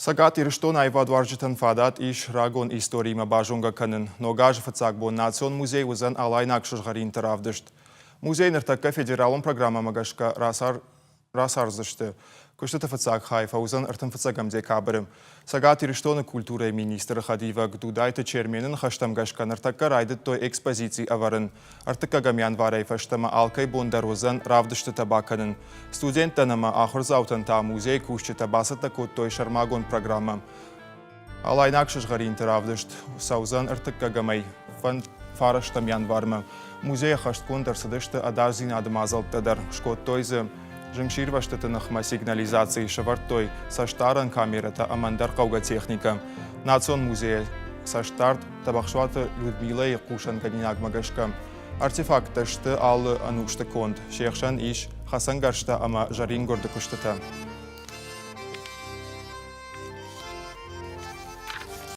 Цæгат Ирыстоны аивадуарзджытæн фадат иш рагон историимæ базонгæ кәнын. Ногаж фыццаг бон Национ Музей уыдзән Алайнаг сызгъринты равдыст. Музей ныртәккә федералон программәмæ рацараздзысты. Куыстыты фыццаг фæуыдзән фыццагам декабрмæ. Цæгат Ирыстоны культурәйы министы хәдивәг Дудайты Чермены ныхæстәм ныртәккә райдыдтой экспозиции аварын. Артыккәгәмян варай фәштәмә алкай бондар уыдзән равдышты табаккәнын. Студенттәнәмә ахырзаутын та музей Куыстыты басыты коттой шармагон программәм. Алайнаг сызгъринты равдышт. Саузан артыккәгәмәй фан фарыштам январмы. Музей хәшткон дарсыдышты адазин адымазалтыдар. Шкоттойзы Жыңширваштытынықма сигнализации шыварттой саштарын камерата амандар қауға техника. Национ музей саштарт Тæбæхсæуты Людмилæйы қушан канинагмагашка. Артефактышты алы анушты конд. Шехшан иш хасангаршта ама жарин горды Куыстыты.